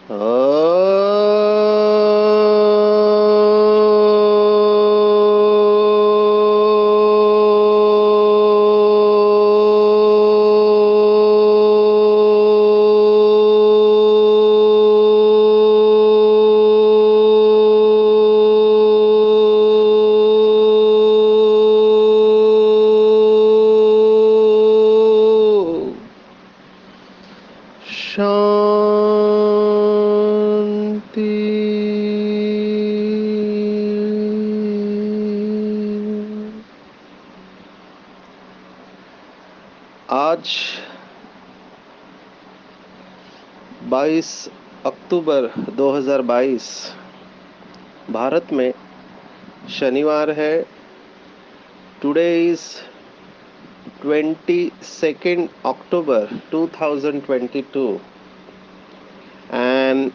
शांति। आज 22 अक्टूबर 2022 भारत में शनिवार है। Today is 22nd October 2022 and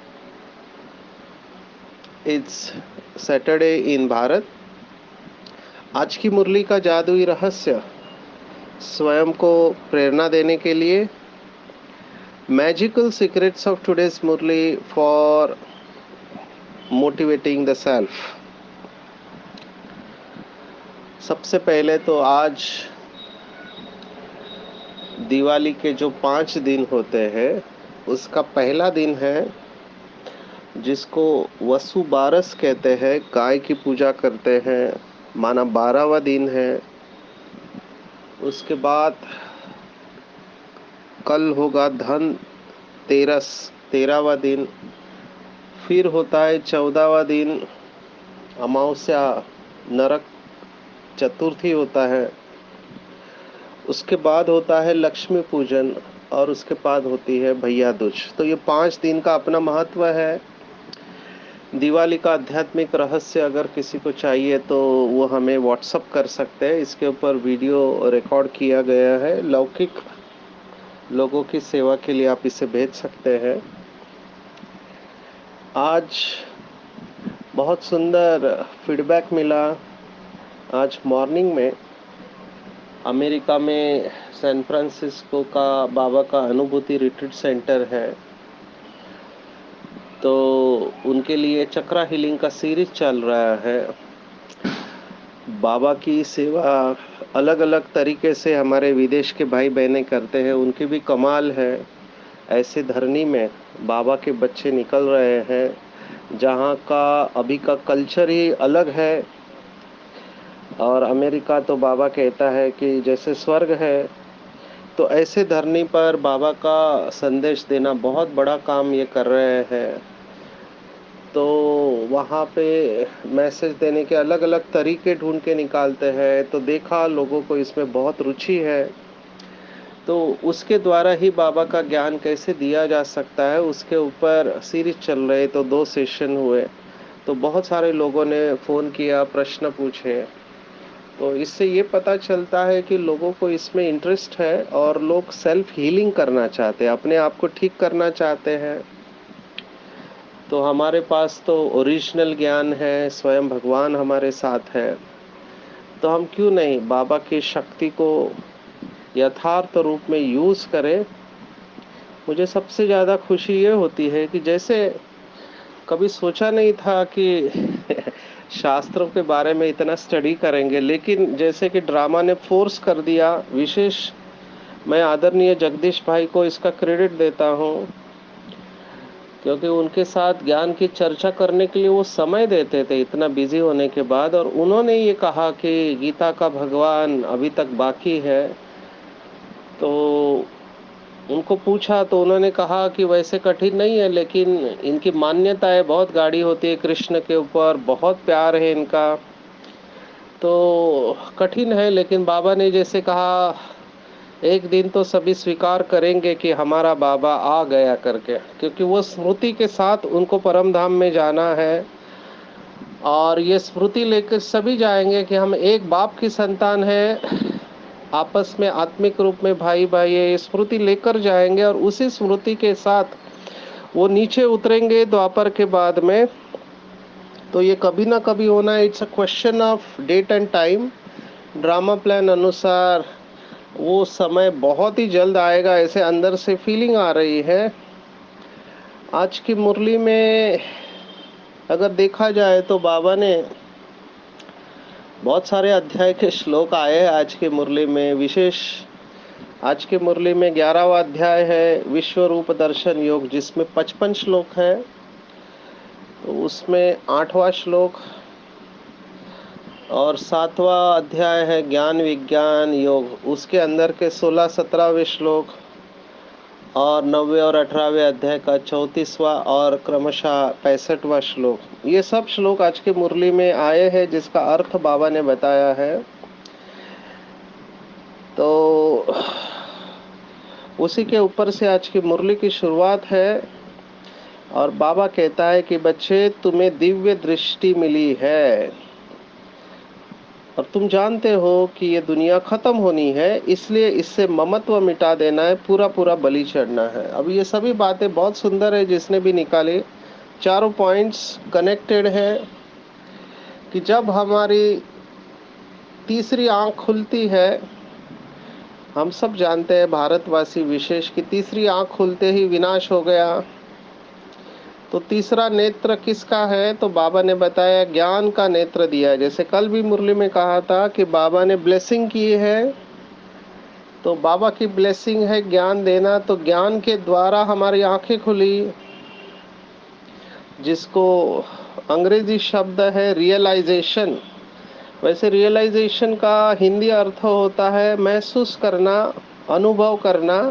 it's Saturday in Bharat. आज की मुरली का जादुई रहस्य स्वयं को प्रेरणा देने के लिए magical secrets of today's Murli for motivating the self. सबसे पहले तो आज दिवाली के जो 5 दिन होते हैं उसका पहला दिन है जिसको वसु बारस कहते हैं। गाय की पूजा करते हैं, माना 12वां दिन है। उसके बाद कल होगा धन तेरस, 13वां दिन। फिर होता है 14वां दिन अमावस्या, नरक चतुर्थी होता है। उसके बाद होता है लक्ष्मी पूजन और उसके बाद होती है भैया दूज। तो ये 5 दिन का अपना महत्व है। दिवाली का आध्यात्मिक रहस्य अगर किसी को चाहिए तो वो हमें व्हाट्सअप कर सकते हैं। इसके ऊपर वीडियो रिकॉर्ड किया गया है। लौकिक लोगों की सेवा के लिए आप इसे भेज सकते हैं। आज बहुत सुंदर फीडबैक मिला। आज मॉर्निंग में अमेरिका में सैन फ्रांसिस्को का बाबा का अनुभूति रिट्रीट सेंटर है, तो उनके लिए चक्रा हीलिंग का सीरीज चल रहा है। बाबा की सेवा अलग अलग तरीके से हमारे विदेश के भाई बहनें करते हैं, उनकी भी कमाल है। ऐसे धरनी में बाबा के बच्चे निकल रहे हैं जहाँ का अभी का कल्चर ही अलग है। और अमेरिका तो बाबा कहता है कि जैसे स्वर्ग है, तो ऐसे धरनी पर बाबा का संदेश देना बहुत बड़ा काम ये कर रहे हैं। तो वहाँ पे मैसेज देने के अलग अलग तरीके ढूंढ के निकालते हैं। तो देखा लोगों को इसमें बहुत रुचि है, तो उसके द्वारा ही बाबा का ज्ञान कैसे दिया जा सकता है उसके ऊपर सीरीज चल रहे। तो 2 सेशन हुए, तो बहुत सारे लोगों ने फ़ोन किया, प्रश्न पूछे। तो इससे ये पता चलता है कि लोगों को इसमें इंटरेस्ट है और लोग सेल्फ हीलिंग करना चाहते हैं, अपने आप को ठीक करना चाहते हैं। तो हमारे पास तो ओरिजिनल ज्ञान है, स्वयं भगवान हमारे साथ है, तो हम क्यों नहीं बाबा की शक्ति को यथार्थ रूप में यूज़ करें। मुझे सबसे ज़्यादा खुशी ये होती है कि जैसे कभी सोचा नहीं था कि शास्त्रों के बारे में इतना स्टडी करेंगे, लेकिन जैसे कि ड्रामा ने फोर्स कर दिया। विशेष मैं आदरणीय जगदीश भाई को इसका क्रेडिट देता हूँ, क्योंकि उनके साथ ज्ञान की चर्चा करने के लिए वो समय देते थे इतना बिजी होने के बाद। और उन्होंने ये कहा कि गीता का भगवान अभी तक बाकी है। तो उनको पूछा तो उन्होंने कहा कि वैसे कठिन नहीं है, लेकिन इनकी मान्यताएं बहुत गाढ़ी होती है, कृष्ण के ऊपर बहुत प्यार है इनका, तो कठिन है। लेकिन बाबा ने जैसे कहा एक दिन तो सभी स्वीकार करेंगे कि हमारा बाबा आ गया करके, क्योंकि वो स्मृति के साथ उनको परम धाम में जाना है। और ये स्मृति लेकर सभी जाएंगे कि हम एक बाप की संतान है, आपस में आत्मिक रूप में भाई भाई है। ये स्मृति लेकर जाएंगे और उसी स्मृति के साथ वो नीचे उतरेंगे द्वापर के बाद में। तो ये कभी ना कभी होना है। It's a question of date and time. Drama plan अनुसार वो समय बहुत ही जल्द आएगा, ऐसे अंदर से फीलिंग आ रही है। आज की मुरली में अगर देखा जाए तो बाबा ने बहुत सारे अध्याय के श्लोक आए हैं आज की मुरली में। विशेष आज की मुरली में 11वां अध्याय है विश्व रूप दर्शन योग, जिसमें 55 श्लोक है। तो उसमें 8वां श्लोक और 7वां अध्याय है ज्ञान विज्ञान योग, उसके अंदर के 16-17वें श्लोक और 9वें और 18वें अध्याय का 34वां और क्रमशः 65वां श्लोक। ये सब श्लोक आज की मुरली में आए हैं, जिसका अर्थ बाबा ने बताया है। तो उसी के ऊपर से आज की मुरली की शुरुआत है। और बाबा कहता है कि बच्चे, तुम्हें दिव्य दृष्टि मिली है और तुम जानते हो कि ये दुनिया खत्म होनी है, इसलिए इससे ममत्व मिटा देना है, पूरा पूरा बलि चढ़ना है। अब ये सभी बातें बहुत सुंदर है जिसने भी निकाले। चारों पॉइंट्स कनेक्टेड है कि जब हमारी तीसरी आंख खुलती है, हम सब जानते हैं भारतवासी विशेष कि तीसरी आंख खुलते ही विनाश हो गया। तो तीसरा नेत्र किसका है? तो बाबा ने बताया ज्ञान का नेत्र दिया है। जैसे कल भी मुरली में कहा था कि बाबा ने ब्लेसिंग की है, तो बाबा की ब्लेसिंग है ज्ञान देना। तो ज्ञान के द्वारा हमारी आंखें खुली, जिसको अंग्रेजी शब्द है रियलाइजेशन। वैसे रियलाइजेशन का हिंदी अर्थ होता है महसूस करना, अनुभव करना,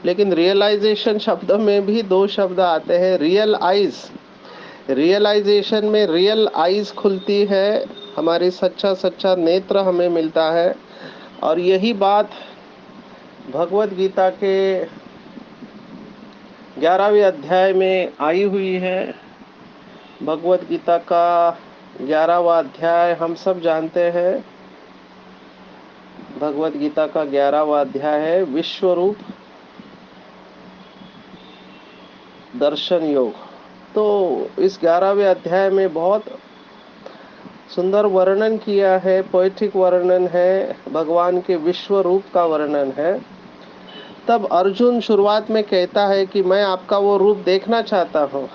लेकिन रियलाइजेशन शब्द में भी दो शब्द आते हैं, रियल आइज। रियलाइजेशन में रियल आइज खुलती है, हमारी सच्चा सच्चा नेत्र हमें मिलता है। और यही बात भगवत गीता के 11वें अध्याय में आई हुई है। भगवत गीता का 11वां अध्याय हम सब जानते हैं। भगवत गीता का 11वां अध्याय है विश्व रूप दर्शन योग। तो इस 11वें अध्याय में बहुत सुंदर वर्णन किया है, पोएटिक वर्णन है, भगवान के विश्व रूप का वर्णन है। तब अर्जुन शुरुआत में कहता है कि मैं आपका वो रूप देखना चाहता हूँ।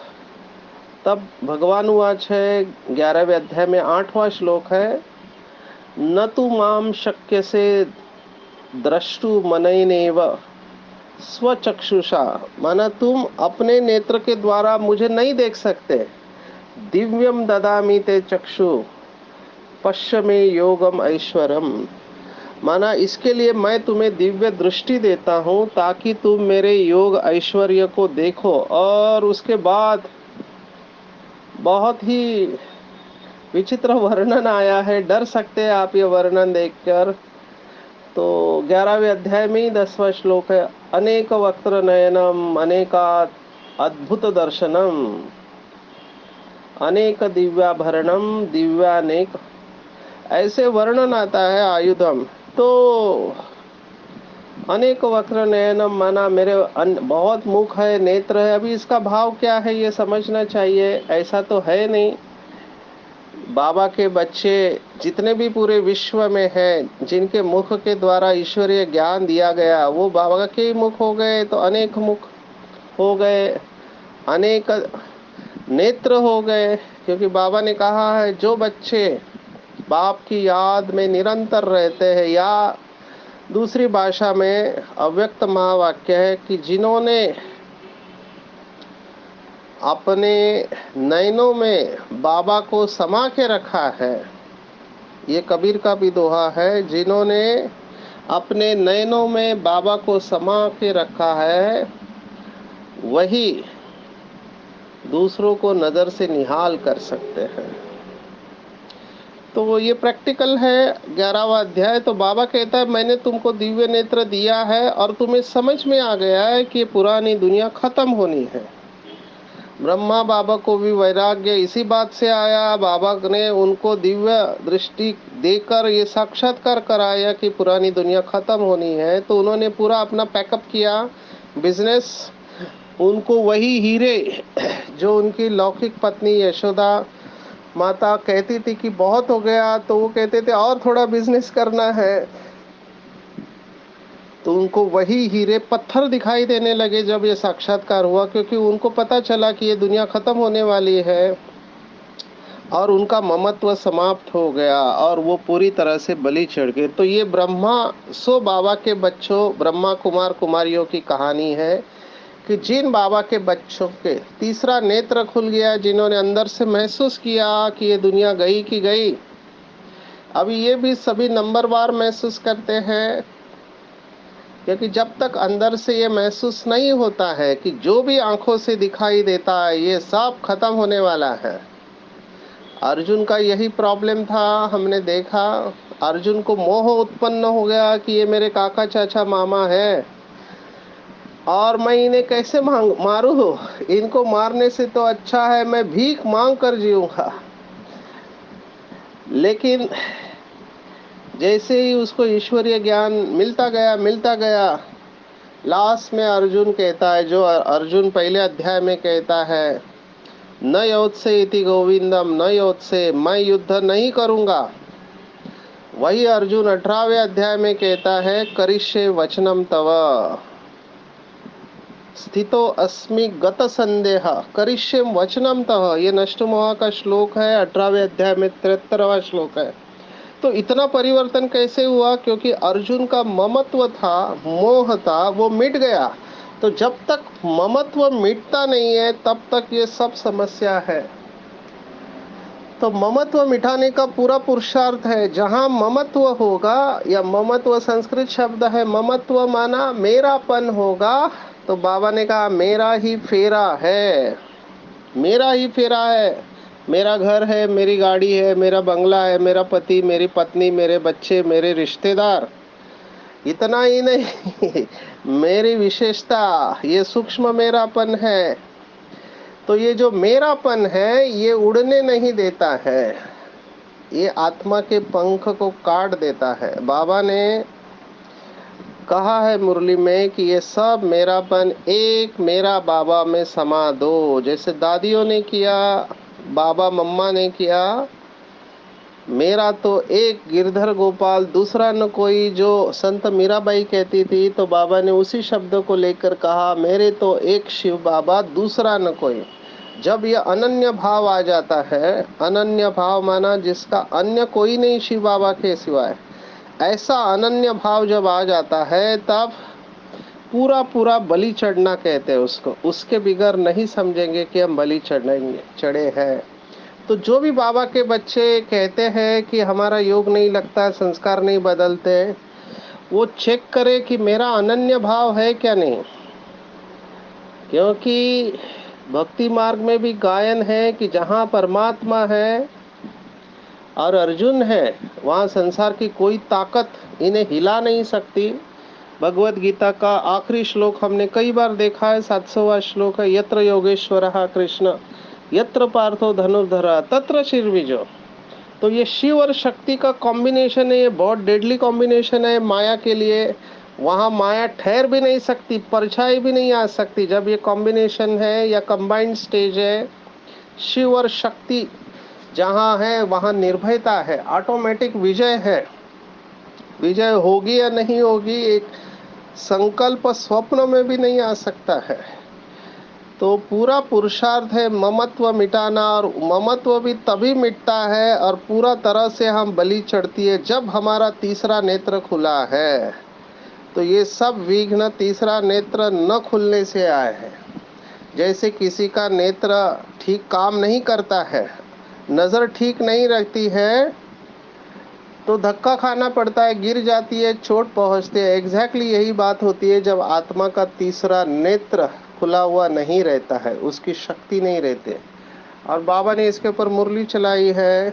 तब भगवान उवाच है 11वें अध्याय में 8वां श्लोक है, न तु माम शक्य से द्रष्टु मनैनेव स्वचक्षुषा। माना तुम अपने नेत्र के द्वारा मुझे नहीं देख सकते। दिव्यम ददामि ते चक्षु पश्य में योगम ऐश्वरम। माना इसके लिए मैं तुम्हें दिव्य दृष्टि देता हूँ ताकि तुम मेरे योग ऐश्वर्य को देखो। और उसके बाद बहुत ही विचित्र वर्णन आया है, डर सकते हैं आप ये वर्णन देखकर। तो 11वें अध्याय में ही 10वां श्लोक है, अनेक वक्त्र नयनम अनेका अद्भुत दर्शनम अनेक दिव्याभरणम दिव्यानेक, ऐसे वर्णन आता है आयुधम। तो अनेक वक्र नयनम माना मेरे बहुत मुख है, नेत्र है। अभी इसका भाव क्या है ये समझना चाहिए। ऐसा तो है नहीं। बाबा के बच्चे जितने भी पूरे विश्व में हैं, जिनके मुख के द्वारा ईश्वरीय ज्ञान दिया गया, वो बाबा के ही मुख हो गए तो अनेक मुख हो गए, अनेक नेत्र हो गए। क्योंकि बाबा ने कहा है जो बच्चे बाप की याद में निरंतर रहते हैं, या दूसरी भाषा में अव्यक्त महावाक्य है कि जिन्होंने अपने नयनों में बाबा को समा के रखा है, ये कबीर का भी दोहा है, जिन्होंने अपने नयनों में बाबा को समा के रखा है, वही दूसरों को नज़र से निहाल कर सकते हैं। तो ये प्रैक्टिकल है 11वां अध्याय। तो बाबा कहता है मैंने तुमको दिव्य नेत्र दिया है और तुम्हें समझ में आ गया है कि पुरानी दुनिया खत्म होनी है। ब्रह्मा बाबा को भी वैराग्य इसी बात से आया। बाबा ने उनको दिव्य दृष्टि देकर ये साक्षात्कार कराया कि पुरानी दुनिया खत्म होनी है। तो उन्होंने पूरा अपना पैकअप किया बिजनेस। उनको वही हीरे जो उनकी लौकिक पत्नी यशोदा माता कहती थी कि बहुत हो गया, तो वो कहते थे और थोड़ा बिजनेस करना है। तो उनको वही हीरे पत्थर दिखाई देने लगे जब ये साक्षात्कार हुआ, क्योंकि उनको पता चला कि ये दुनिया खत्म होने वाली है और उनका ममत्व समाप्त हो गया और वो पूरी तरह से बलि चढ़ गए। तो ये ब्रह्मा बाबा के बच्चों, ब्रह्मा कुमार कुमारियों की कहानी है कि जिन बाबा के बच्चों के तीसरा नेत्र खुल गया, जिन्होंने अंदर से महसूस किया कि ये दुनिया गई की गई। अभी ये भी सभी नंबरवार महसूस करते हैं, क्योंकि जब तक अंदर से ये महसूस नहीं होता है कि जो भी आंखों से दिखाई देता है ये सब खत्म होने वाला है। अर्जुन का यही प्रॉब्लम था, हमने देखा। अर्जुन को मोह उत्पन्न हो गया कि ये मेरे काका चाचा मामा है और मैं इन्हें कैसे मारूं। इनको मारने से तो अच्छा है मैं भीख मांग कर जीऊंगा। लेकिन जैसे ही उसको ईश्वरीय ज्ञान मिलता गया, लास्ट में अर्जुन कहता है, जो अर्जुन पहले अध्याय में कहता है, न योत्से इति गोविंदम, न योत्से, मैं युद्ध नहीं करूंगा। वही अर्जुन 18वें अध्याय में कहता है, करिष्ये वचनम तव स्थितो अस्मि गत संदेह करिष्ये वचनम तव। ये नष्टमोह का श्लोक है, 18वें अध्याय में 73वां श्लोक है। तो इतना परिवर्तन कैसे हुआ? क्योंकि अर्जुन का ममत्व था, मोह था, वो मिट गया। तो जब तक ममत्व मिटता नहीं है तब तक ये सब समस्या है। तो ममत्व मिटाने का पूरा पुरुषार्थ है। जहां ममत्व होगा, या ममत्व संस्कृत शब्द है, ममत्व माना मेरापन होगा, तो बाबा ने कहा मेरा ही फेरा है, मेरा ही फेरा है। मेरा घर है, मेरी गाड़ी है, मेरा बंगला है, मेरा पति, मेरी पत्नी, मेरे बच्चे, मेरे रिश्तेदार। इतना ही नहीं मेरी विशेषता, ये सूक्ष्म मेरापन है। तो ये जो मेरापन है ये उड़ने नहीं देता है, ये आत्मा के पंख को काट देता है। बाबा ने कहा है मुरली में कि ये सब मेरापन एक मेरा बाबा में समा दो। जैसे दादियों ने किया, बाबा मम्मा ने किया, मेरा तो एक गिरधर गोपाल दूसरा न कोई, जो संत मीराबाई कहती थी, तो बाबा ने उसी शब्द को लेकर कहा, मेरे तो एक शिव बाबा दूसरा न कोई। जब ये अनन्य भाव आ जाता है, अनन्य भाव माना जिसका अन्य कोई नहीं शिव बाबा के सिवाय, ऐसा अनन्य भाव जब आ जाता है तब पूरा पूरा बलि चढ़ना कहते हैं उसको। उसके बिगर नहीं समझेंगे कि हम बलि चढ़े हैं। तो जो भी बाबा के बच्चे कहते हैं कि हमारा योग नहीं लगता, संस्कार नहीं बदलते, वो चेक करे कि मेरा अनन्य भाव है क्या नहीं। क्योंकि भक्ति मार्ग में भी गायन है कि जहाँ परमात्मा है और अर्जुन है, वहाँ संसार की कोई ताकत इन्हें हिला नहीं सकती। भगवत गीता का आखिरी श्लोक हमने कई बार देखा है, 700वां श्लोक है, यत्र योगेश्वरः कृष्ण यत्र पार्थो धनुर्धर तत्र शिरविजो। तो ये शिव और शक्ति का कॉम्बिनेशन है, ये बहुत डेडली कॉम्बिनेशन है माया के लिए। वहाँ माया ठहर भी नहीं सकती, परछाई भी नहीं आ सकती। जब ये कॉम्बिनेशन है या कंबाइंड स्टेज है, शिव और शक्ति जहाँ है वहाँ निर्भयता है, ऑटोमेटिक विजय है। विजय होगी या नहीं होगी, एक संकल्प स्वप्न में भी नहीं आ सकता है। तो पूरा पुरुषार्थ है ममत्व मिटाना, और ममत्व भी तभी मिटता है और पूरा तरह से हम बलि चढ़ती है जब हमारा तीसरा नेत्र खुला है। तो ये सब विघ्न तीसरा नेत्र न खुलने से आए हैं। जैसे किसी का नेत्र ठीक काम नहीं करता है, नज़र ठीक नहीं रखती है, तो धक्का खाना पड़ता है, गिर जाती है, चोट पहुंचती है। एग्जैक्टली यही बात होती है जब आत्मा का तीसरा नेत्र खुला हुआ नहीं रहता है, उसकी शक्ति नहीं रहती। और बाबा ने इसके ऊपर मुरली चलाई है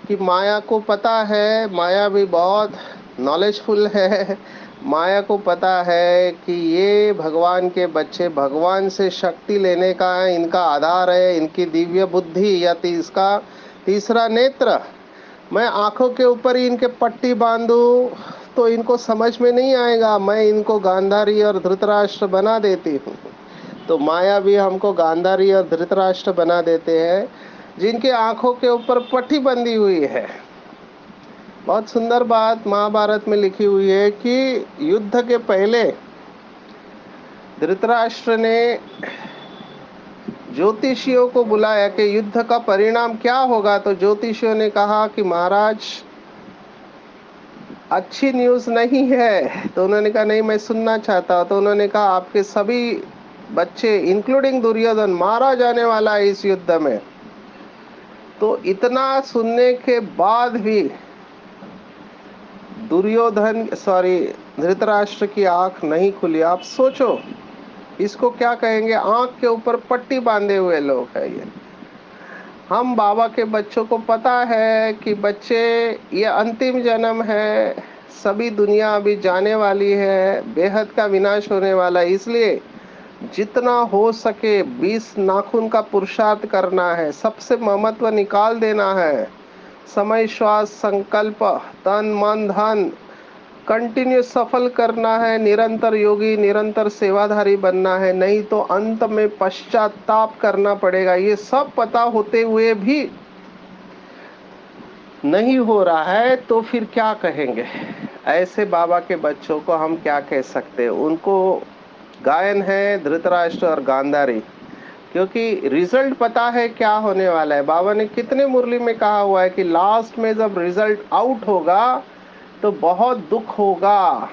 कि माया को पता है, माया भी बहुत नॉलेजफुल है। माया को पता है कि ये भगवान के बच्चे, भगवान से शक्ति लेने का इनका आधार है, इनकी दिव्य बुद्धि या इसका तीसरा नेत्र। मैं आंखों के ऊपर ही इनके पट्टी बांधूं तो इनको समझ में नहीं आएगा, मैं इनको गांधारी और धृतराष्ट्र बना देती हूँ। तो माया भी हमको गांधारी और धृतराष्ट्र बना देते हैं, जिनके आंखों के ऊपर पट्टी बंधी हुई है। बहुत सुंदर बात महाभारत में लिखी हुई है कि युद्ध के पहले धृतराष्ट्र ने ज्योतिषियों को बुलाया कि युद्ध का परिणाम क्या होगा। तो ज्योतिषियों ने कहा कि महाराज अच्छी न्यूज़ नहीं है। तो उन्होंने कहा नहीं, मैं सुनना चाहता हूँ। तो उन्होंने कहा आपके सभी बच्चे इंक्लूडिंग दुर्योधन मारा जाने वाला है इस युद्ध में। तो इतना सुनने के बाद भी धृतराष्ट्र की आंख नहीं खुली। आप सोचो इसको क्या कहेंगे, आंख के ऊपर पट्टी बांधे हुए लोग हैं ये। हम बाबा के बच्चों को पता है कि बच्चे ये अंतिम जन्म है, सभी दुनिया अभी जाने वाली है, बेहद का विनाश होने वाला है, इसलिए जितना हो सके 20 नाखून का पुरुषार्थ करना है, सबसे महत्व निकाल देना है। समय, श्वास, संकल्प, तन मन धन कंटिन्यू सफल करना है, निरंतर योगी निरंतर सेवाधारी बनना है, नहीं तो अंत में पश्चाताप करना पड़ेगा। ये सब पता होते हुए भी नहीं हो रहा है तो फिर क्या कहेंगे। ऐसे बाबा के बच्चों को हम क्या कह सकते हैं। उनको गायन है धृतराष्ट्र और गांधारी, क्योंकि रिजल्ट पता है क्या होने वाला है। बाबा ने कितने मुरली में कहा हुआ है कि लास्ट में जब रिजल्ट आउट होगा तो बहुत दुख होगा।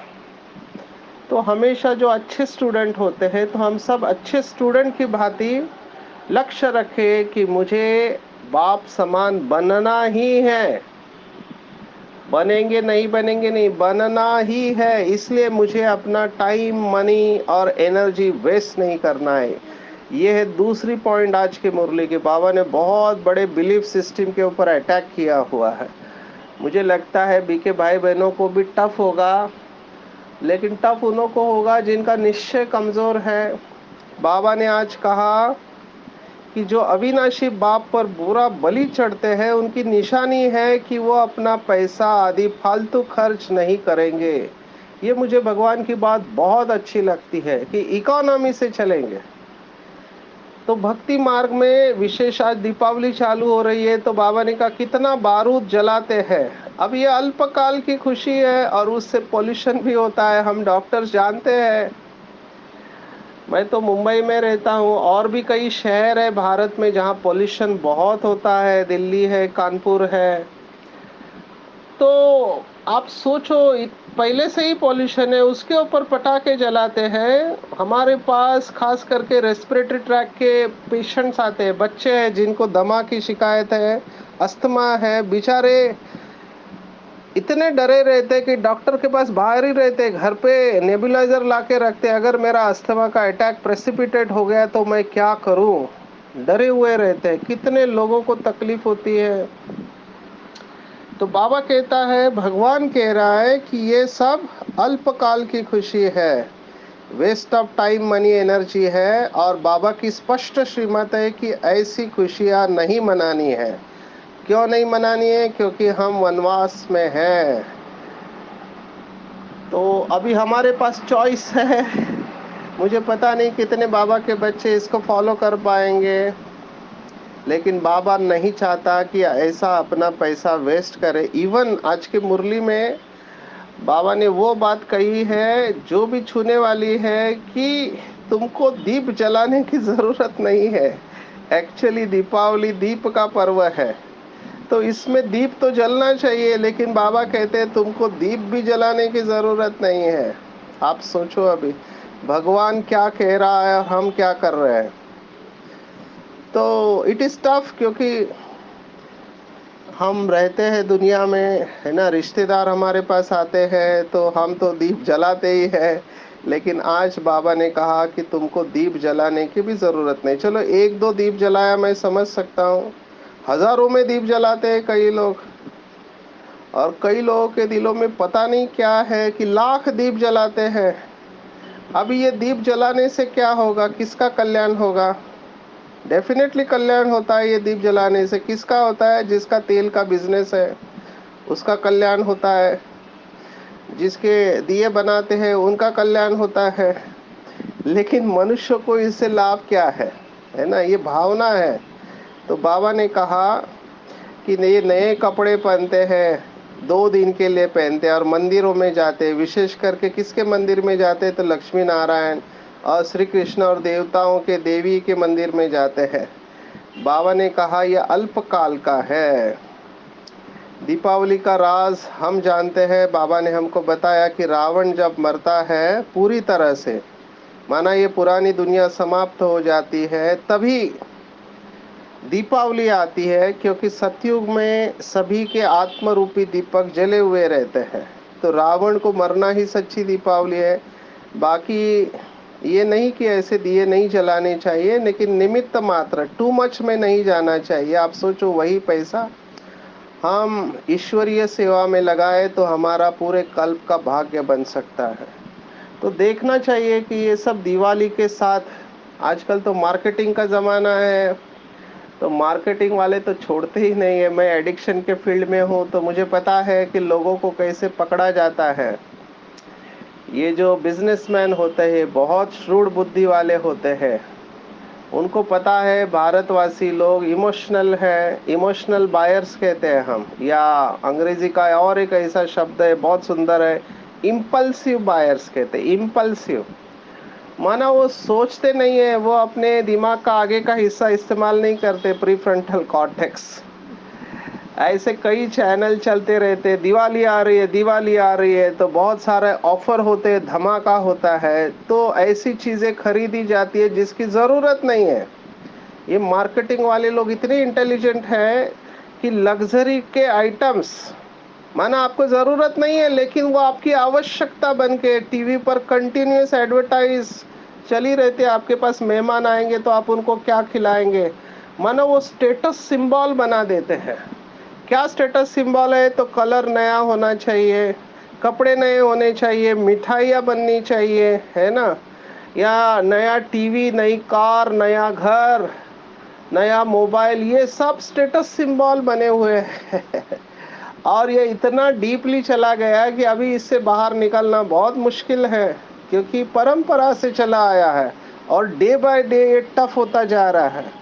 तो हमेशा जो अच्छे स्टूडेंट होते हैं, तो हम सब अच्छे स्टूडेंट की भांति लक्ष्य रखें कि मुझे बाप समान बनना ही है। बनेंगे नहीं बनेंगे नहीं, बनना ही है। इसलिए मुझे अपना टाइम, मनी और एनर्जी वेस्ट नहीं करना है। ये है दूसरी पॉइंट आज के मुरली के। बाबा ने बहुत बड़े बिलीफ सिस्टम के ऊपर अटैक किया हुआ है। मुझे लगता है बीके भाई बहनों को भी टफ होगा, लेकिन टफ उन्हों को होगा जिनका निश्चय कमजोर है। बाबा ने आज कहा कि जो अविनाशी बाप पर बुरा बलि चढ़ते हैं, उनकी निशानी है कि वो अपना पैसा आदि फालतू खर्च नहीं करेंगे। ये मुझे भगवान की बात बहुत अच्छी लगती है कि इकोनॉमी से चलेंगे। तो भक्ति मार्ग में विशेष आज दीपावली चालू हो रही है, तो बाबा ने कहा कितना बारूद जलाते हैं। अब ये अल्पकाल की खुशी है और उससे पोल्यूशन भी होता है, हम डॉक्टर्स जानते हैं। मैं तो मुंबई में रहता हूँ, और भी कई शहर है भारत में जहाँ पोल्यूशन बहुत होता है, दिल्ली है, कानपुर है। तो आप सोचो पहले से ही पॉल्यूशन है, उसके ऊपर पटाखे जलाते हैं। हमारे पास खास करके रेस्पिरेटरी ट्रैक के पेशेंट्स आते हैं, बच्चे हैं जिनको दमा की शिकायत है, अस्थमा है, बेचारे इतने डरे रहते कि डॉक्टर के पास बाहर ही रहते, घर पे नेबुलाइजर ला के रखते। अगर मेरा अस्थमा का अटैक प्रेसिपिटेट हो गया तो मैं क्या करूं, डरे हुए रहते। कितने लोगों को तकलीफ होती है। तो बाबा कहता है, भगवान कह रहा है कि ये सब अल्पकाल की खुशी है, waste of time money energy है। और बाबा की स्पष्ट श्रीमत है कि ऐसी खुशियां नहीं मनानी है। क्यों नहीं मनानी है? क्योंकि हम वनवास में हैं। तो अभी हमारे पास चॉइस है। मुझे पता नहीं कितने बाबा के बच्चे इसको फॉलो कर पाएंगे, लेकिन बाबा नहीं चाहता कि ऐसा अपना पैसा वेस्ट करे। इवन आज के मुरली में बाबा ने वो बात कही है जो भी छूने वाली है कि तुमको दीप जलाने की जरूरत नहीं है। एक्चुअली दीपावली दीप का पर्व है, तो इसमें दीप तो जलना चाहिए, लेकिन बाबा कहते हैं तुमको दीप भी जलाने की जरूरत नहीं है। आप सोचो अभी भगवान क्या कह रहा है और हम क्या कर रहे हैं। तो इट इज टफ, क्योंकि हम रहते हैं दुनिया में, है ना, रिश्तेदार हमारे पास आते हैं तो हम तो दीप जलाते ही हैं। लेकिन आज बाबा ने कहा कि तुमको दीप जलाने की भी जरूरत नहीं। चलो एक दो दीप जलाया मैं समझ सकता हूँ, हजारों में दीप जलाते हैं कई लोग, और कई लोगों के दिलों में पता नहीं क्या है कि लाख दीप जलाते हैं। अभी ये दीप जलाने से क्या होगा, किसका कल्याण होगा? डेफिनेटली कल्याण होता है ये दीप जलाने से। किसका होता है? जिसका तेल का बिजनेस है उसका कल्याण होता है, जिसके दिए बनाते हैं उनका कल्याण होता है। लेकिन मनुष्य को इससे लाभ क्या है ना, ये भावना है। तो बाबा ने कहा कि ये नए कपड़े पहनते हैं, 2 दिन के लिए पहनते हैं और मंदिरों में जाते हैं। विशेष करके किसके मंदिर में जाते हैं? तो लक्ष्मी नारायण और श्री कृष्ण और देवताओं के, देवी के मंदिर में जाते हैं। बाबा ने कहा यह अल्पकाल का है। दीपावली का राज हम जानते हैं। बाबा ने हमको बताया कि रावण जब मरता है पूरी तरह से, माना ये पुरानी दुनिया समाप्त हो जाती है, तभी दीपावली आती है, क्योंकि सतयुग में सभी के आत्म रूपी दीपक जले हुए रहते हैं। तो रावण को मरना ही सच्ची दीपावली है। बाकी ये नहीं कि ऐसे दिए नहीं जलाने चाहिए, लेकिन निमित्त मात्र, टू मच में नहीं जाना चाहिए। आप सोचो वही पैसा हम ईश्वरीय सेवा में लगाए तो हमारा पूरे कल्प का भाग्य बन सकता है। तो देखना चाहिए कि ये सब दिवाली के साथ, आजकल तो मार्केटिंग का ज़माना है, तो मार्केटिंग वाले तो छोड़ते ही नहीं है। मैं एडिक्शन के फील्ड में हूँ, तो मुझे पता है कि लोगों को कैसे पकड़ा जाता है। ये जो बिजनेसमैन होते हैं बहुत श्रूड बुद्धि वाले होते हैं। उनको पता है भारतवासी लोग इमोशनल है, इमोशनल बायर्स कहते हैं हम, या अंग्रेजी का और एक ऐसा शब्द है बहुत सुंदर है, इम्पल्सिव बायर्स कहते हैं। इम्पल्सिव माना वो सोचते नहीं है, वो अपने दिमाग का आगे का हिस्सा इस्तेमाल नहीं करते, प्रीफ्रंटल कॉर्टेक्स। ऐसे कई चैनल चलते रहते, दिवाली आ रही है, दिवाली आ रही है, तो बहुत सारे ऑफर होते हैं, धमाका होता है, तो ऐसी चीजें खरीदी जाती है जिसकी जरूरत नहीं है। ये मार्केटिंग वाले लोग इतने इंटेलिजेंट हैं कि लग्जरी के आइटम्स, माना आपको जरूरत नहीं है, लेकिन वो आपकी आवश्यकता बन के टीवी पर कंटिन्यूस एडवर्टाइज चली रहती है। आपके पास मेहमान आएंगे तो आप उनको क्या खिलाएंगे, मानो वो स्टेटस सिंबल बना देते हैं। क्या स्टेटस सिंबल है? तो कलर नया होना चाहिए, कपड़े नए होने चाहिए, मिठाइयाँ बननी चाहिए, है ना, या नया टीवी, नई कार, नया घर, नया मोबाइल, ये सब स्टेटस सिंबल बने हुए हैं। और ये इतना डीपली चला गया है कि अभी इससे बाहर निकलना बहुत मुश्किल है, क्योंकि परंपरा से चला आया है और डे बाय डे ये टफ होता जा रहा है।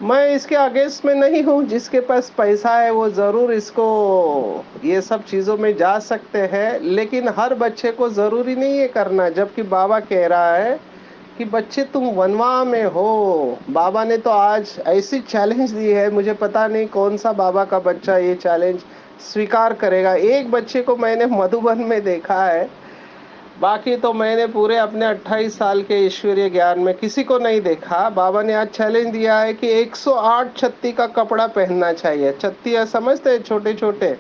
मैं इसके अगेंस्ट में नहीं हूँ। जिसके पास पैसा है वो ज़रूर इसको, ये सब चीज़ों में जा सकते हैं, लेकिन हर बच्चे को ज़रूरी नहीं है करना। जबकि बाबा कह रहा है कि बच्चे तुम वनवा में हो। बाबा ने तो आज ऐसी चैलेंज दी है, मुझे पता नहीं कौन सा बाबा का बच्चा ये चैलेंज स्वीकार करेगा। एक बच्चे को मैंने मधुबन में देखा है, बाकी तो मैंने पूरे अपने 28 साल के ईश्वरीय ज्ञान में किसी को नहीं देखा। बाबा ने आज चैलेंज दिया है कि 108 छत्ती का कपड़ा पहनना चाहिए। छत्ती समझते हैं, छोटे छोटे,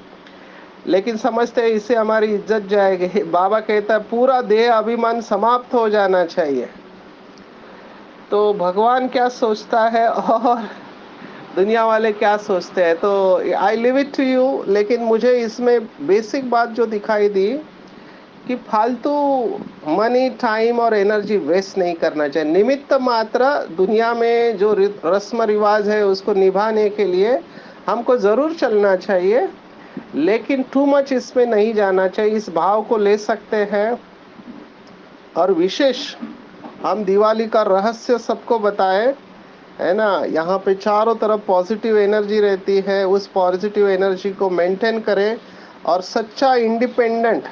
लेकिन समझते हैं इससे हमारी इज्जत जाएगी। बाबा कहता है पूरा देह अभिमान समाप्त हो जाना चाहिए। तो भगवान क्या सोचता है और दुनिया वाले क्या सोचते हैं, तो I leave it to you. लेकिन मुझे इसमें बेसिक बात जो दिखाई दी कि फालतू मनी, टाइम और एनर्जी वेस्ट नहीं करना चाहिए। निमित्त मात्र दुनिया में जो रस्म रिवाज है उसको निभाने के लिए हमको ज़रूर चलना चाहिए, लेकिन टू मच इसमें नहीं जाना चाहिए। इस भाव को ले सकते हैं। और विशेष हम दिवाली का रहस्य सबको बताए, है ना। यहाँ पे चारों तरफ पॉजिटिव एनर्जी रहती है, उस पॉजिटिव एनर्जी को मेंटेन करें। और सच्चा इंडिपेंडेंट,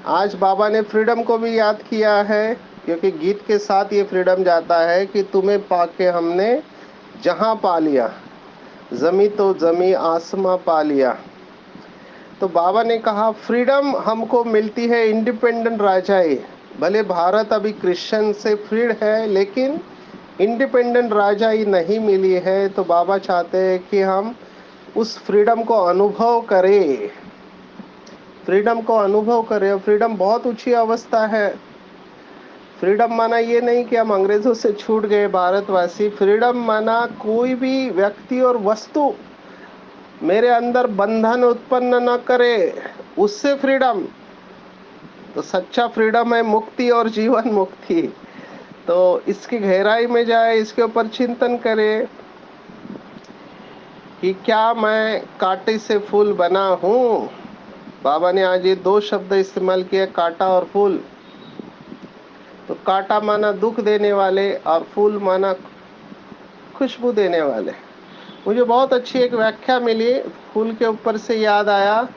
आज बाबा ने फ्रीडम को भी याद किया है, क्योंकि गीत के साथ ये फ्रीडम जाता है कि तुम्हें पाके हमने जहाँ पा लिया, जमी तो जमी आसमां पा लिया। तो बाबा ने कहा फ्रीडम हमको मिलती है इंडिपेंडेंट राजाई। भले भारत अभी क्रिश्चियन से फ्रीड है, लेकिन इंडिपेंडेंट राजाई नहीं मिली है। तो बाबा चाहते हैं कि हम उस फ्रीडम को अनुभव करें, फ्रीडम को अनुभव करें। और फ्रीडम बहुत ऊंची अवस्था है। फ्रीडम माना ये नहीं कि हम अंग्रेजों से छूट गए भारतवासी। फ्रीडम माना कोई भी व्यक्ति और वस्तु मेरे अंदर बंधन उत्पन्न न करे, उससे फ्रीडम। तो सच्चा फ्रीडम है मुक्ति और जीवन मुक्ति। तो इसकी गहराई में जाए, इसके ऊपर चिंतन करें कि क्या मैं कांटे से फूल बना हूँ। बाबा ने आज ये 2 शब्द इस्तेमाल किए, कांटा और फूल। तो कांटा माना दुख देने वाले और फूल माना खुशबू देने वाले। मुझे बहुत अच्छी एक व्याख्या मिली, फूल के ऊपर से याद आया।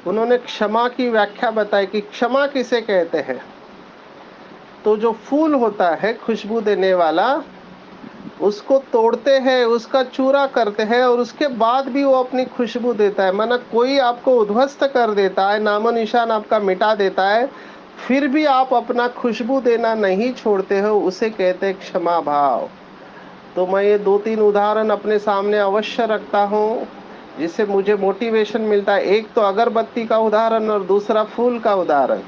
उन्होंने क्षमा की व्याख्या बताई कि क्षमा किसे कहते हैं। तो जो फूल होता है खुशबू देने वाला, उसको तोड़ते हैं, उसका चूरा करते हैं और उसके बाद भी वो अपनी खुशबू देता है। माना कोई आपको उद्ध्वस्त कर देता है, नामो निशान आपका मिटा देता है, फिर भी आप अपना खुशबू देना नहीं छोड़ते हो, उसे कहते हैं क्षमा भाव। तो मैं ये 2-3 उदाहरण अपने सामने अवश्य रखता हूँ, जिससे मुझे मोटिवेशन मिलता है। एक तो अगरबत्ती का उदाहरण और दूसरा फूल का उदाहरण।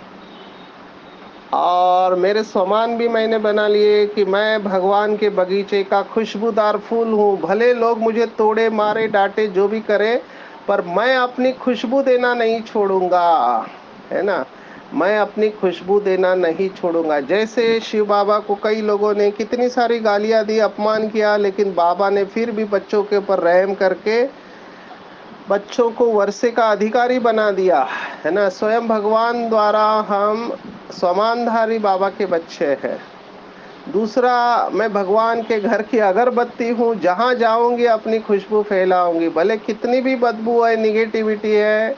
और मेरे सामान भी मैंने बना लिए कि मैं भगवान के बगीचे का खुशबूदार फूल हूँ। भले लोग मुझे तोड़े, मारे, डांटे, जो भी करे, पर मैं अपनी खुशबू देना नहीं छोड़ूंगा, है ना। मैं अपनी खुशबू देना नहीं छोड़ूंगा। जैसे शिव बाबा को कई लोगों ने कितनी सारी गालियां दी, अपमान किया, लेकिन बाबा ने फिर भी बच्चों के ऊपर रहम करके बच्चों को वर्षे का अधिकारी बना दिया, है ना। स्वयं भगवान द्वारा हम स्वमानधारी बाबा के बच्चे हैं। दूसरा, मैं भगवान के घर की अगरबत्ती हूँ, जहाँ जाऊंगी अपनी खुशबू फैलाऊंगी। भले कितनी भी बदबू है, निगेटिविटी है,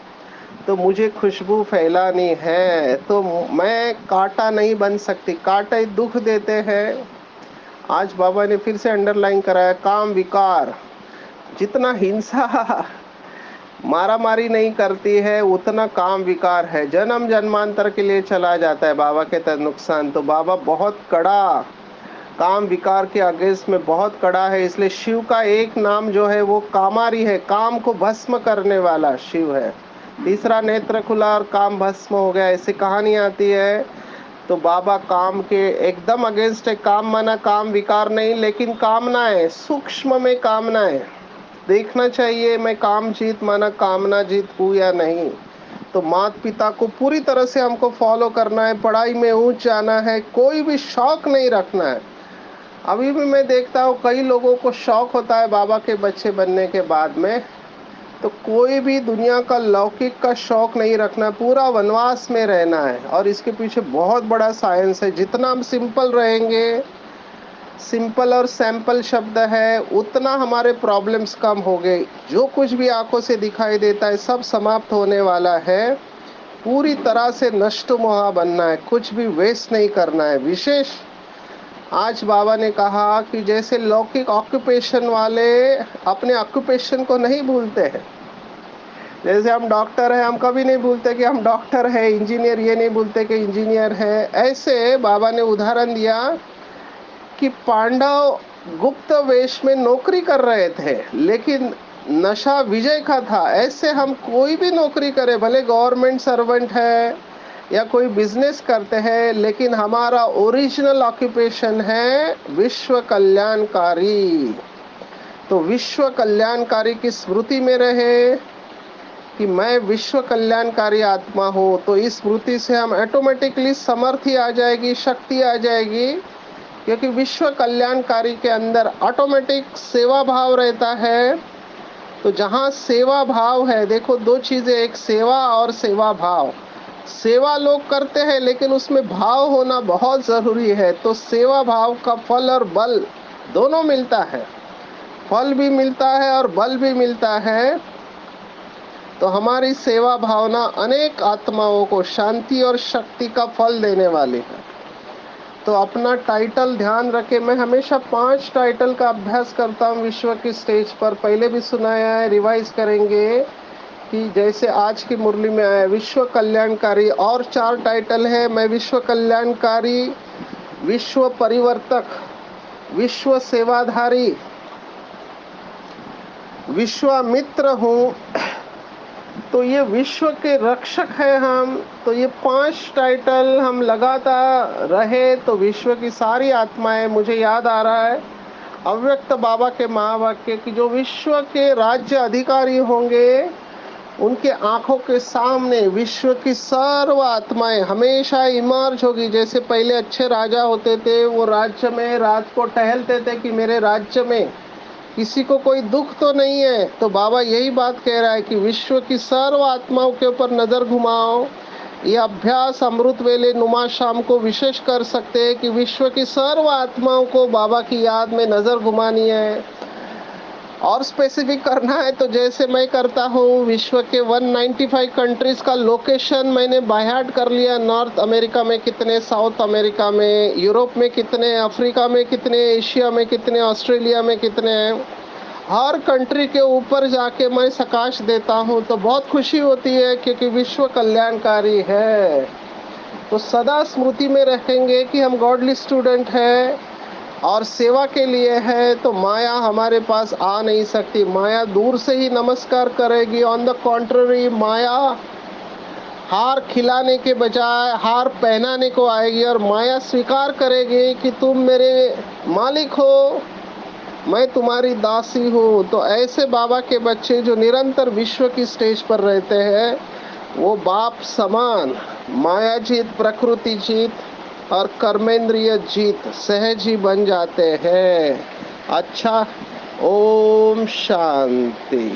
तो मुझे खुशबू फैलानी है। तो मैं कांटा नहीं बन सकती। कांटे दुख देते हैं। आज बाबा ने फिर से अंडरलाइन कराया, काम विकार। जितना हिंसा मारा मारी नहीं करती है, उतना काम विकार है, जन्म जन्मांतर के लिए चला जाता है बाबा के तहत नुकसान। तो बाबा बहुत कड़ा, काम विकार के अगेंस्ट में बहुत कड़ा है। इसलिए शिव का एक नाम जो है वो कामारी है, काम को भस्म करने वाला शिव है। तीसरा नेत्र खुला और काम भस्म हो गया, ऐसी कहानी आती है। तो बाबा काम के एकदम अगेंस्ट है। काम माना काम विकार नहीं, लेकिन कामनाएं, सूक्ष्म में कामनाएं देखना चाहिए। मैं काम जीत माना कामना जीत हूँ या नहीं। तो माता पिता को पूरी तरह से हमको फॉलो करना है, पढ़ाई में ऊंच जाना है, कोई भी शौक नहीं रखना है। अभी भी मैं देखता हूँ कई लोगों को शौक होता है बाबा के बच्चे बनने के बाद में, तो कोई भी दुनिया का लौकिक का शौक नहीं रखना, पूरा वनवास में रहना है। और इसके पीछे बहुत बड़ा साइंस है। जितना हम सिंपल रहेंगे, सिंपल और सैंपल शब्द है, उतना हमारे प्रॉब्लम्स कम हो गए। जो कुछ भी आंखों से दिखाई देता है सब समाप्त होने वाला है। पूरी तरह से नष्ट मोहा बनना है, कुछ भी वेस्ट नहीं करना है। विशेष आज बाबा ने कहा कि जैसे लौकिक ऑक्यूपेशन वाले अपने ऑक्यूपेशन को नहीं भूलते हैं। जैसे हम डॉक्टर हैं, हम कभी नहीं भूलते कि हम डॉक्टर है। इंजीनियर ये नहीं भूलते कि इंजीनियर है। ऐसे बाबा ने उदाहरण दिया कि पांडव गुप्त वेश में नौकरी कर रहे थे, लेकिन नशा विजय का था। ऐसे हम कोई भी नौकरी करे, भले गवर्नमेंट सर्वेंट है या कोई बिजनेस करते हैं, लेकिन हमारा ओरिजिनल ऑक्यूपेशन है विश्व कल्याणकारी। तो विश्व कल्याणकारी की स्मृति में रहे कि मैं विश्व कल्याणकारी आत्मा हूँ। तो इस स्मृति से हम ऑटोमेटिकली समर्थ ही आ जाएगी, शक्ति आ जाएगी, क्योंकि विश्व कल्याणकारी के अंदर ऑटोमेटिक सेवा भाव रहता है। तो जहाँ सेवा भाव है, देखो दो चीजें, एक सेवा और सेवा भाव। सेवा लोग करते हैं, लेकिन उसमें भाव होना बहुत जरूरी है। तो सेवा भाव का फल और बल दोनों मिलता है। फल भी मिलता है और बल भी मिलता है। तो हमारी सेवा भावना अनेक आत्माओं को शांति और शक्ति का फल देने वाली है। तो अपना टाइटल ध्यान रखे। मैं हमेशा 5 टाइटल का अभ्यास करता हूँ विश्व की स्टेज पर। पहले भी सुनाया है, रिवाइज करेंगे कि जैसे आज की मुरली में आया विश्व कल्याणकारी। और 4 टाइटल है। मैं विश्व कल्याणकारी, विश्व परिवर्तक, विश्व सेवाधारी, विश्वामित्र हूँ। तो ये विश्व के रक्षक है हम। तो ये 5 टाइटल हम लगातार रहे तो विश्व की सारी आत्माएं, मुझे याद आ रहा है अव्यक्त बाबा के महावाक्य कि जो विश्व के राज्य अधिकारी होंगे, उनके आंखों के सामने विश्व की सर्व आत्माएं हमेशा इमर्ज होगी। जैसे पहले अच्छे राजा होते थे, वो राज्य में रात को टहलते थे कि मेरे राज्य में किसी को कोई दुख तो नहीं है। तो बाबा यही बात कह रहा है कि विश्व की सर्व आत्माओं के ऊपर नजर घुमाओ। ये अभ्यास अमृत वेले नुमा शाम को विशेष कर सकते हैं कि विश्व की सर्व आत्माओं को बाबा की याद में नजर घुमानी है। और स्पेसिफिक करना है तो जैसे मैं करता हूँ, विश्व के 195 कंट्रीज का लोकेशन मैंने बाय हार्ट कर लिया। नॉर्थ अमेरिका में कितने, साउथ अमेरिका में, यूरोप में कितने, अफ्रीका में कितने, एशिया में कितने, ऑस्ट्रेलिया में कितने हैं, हर कंट्री के ऊपर जाके मैं प्रकाश देता हूँ तो बहुत खुशी होती है, क्योंकि विश्व कल्याणकारी है। तो सदा स्मृति में रखेंगे कि हम गॉडली स्टूडेंट हैं और सेवा के लिए है, तो माया हमारे पास आ नहीं सकती। माया दूर से ही नमस्कार करेगी। ऑन द कॉन्ट्ररी, माया हार खिलाने के बजाय हार पहनाने को आएगी, और माया स्वीकार करेगी कि तुम मेरे मालिक हो, मैं तुम्हारी दासी हूँ। तो ऐसे बाबा के बच्चे जो निरंतर विश्व की स्टेज पर रहते हैं, वो बाप समान माया जीत, प्रकृति जीत और कर्मेंद्रिय जीत सहज ही बन जाते हैं। अच्छा, ओम शांति।